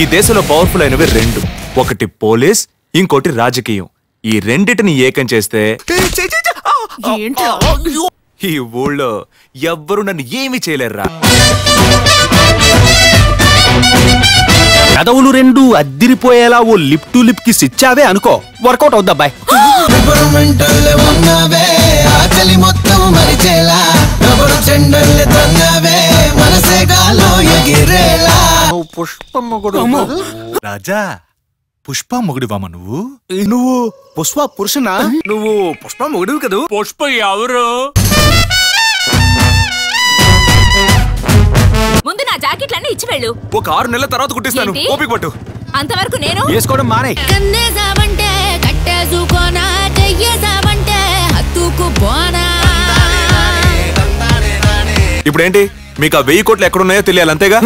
ఈ దేశంలో పవర్ఫుల్ అయినవి రెండు, ఒకటి పోలీస్, ఇంకోటి రాజకీయం. ఈ రెండిటిని ఏకం చేస్తే ఈ ఊళ్ళో ఎవ్వరు నన్ను ఏమీ చేయలేరురా. కదవులు రెండు అద్దిరిపోయేలా ఓ లిప్ టు లిప్ కి సిచ్చావే అనుకో, వర్కౌట్ అవుద్దా బాయ్. రాజా, పుష్ప మొగుడివామ నువ్వు? నువ్వు పుష్ప పురుషునా? నువ్వు పుష్ప మొగుడివి కదూ. పుష్ప ఎవరు? ముందు నా జాకెట్లన్నీ ఇచ్చి వెళ్ళు. ఒక 6 నెలల తర్వాత కుట్టిస్తాను, ఓపిక పట్టు. అంతవరకు నేను వేసుకోవడం మానే. కన్నేసావంటే కట్టేసుకోనా, చెయ్యేసావంటే హత్తుకుపోనా. ఇప్పుడేంటి మీకు ఆ 1000 కోట్లు ఎక్కడున్నాయో తెలియాలి, అంతేగా?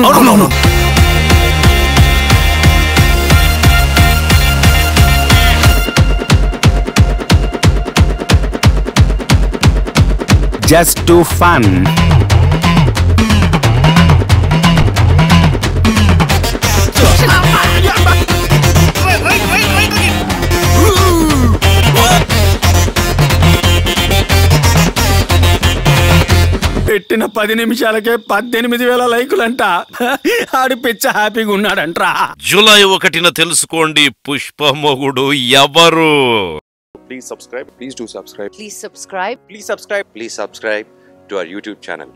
Just to fun. పెట్టిన 10 నిమిషాలకే 18,000 లైకులంట. ఆడి పిచ్చ హ్యాపీగా ఉన్నాడంట్రా. జూలై 1న తెలుసుకోండి పుష్ప మొగుడు ఎవరు. Please subscribe. Please do subscribe. Please subscribe. Please subscribe. Please subscribe to our YouTube channel.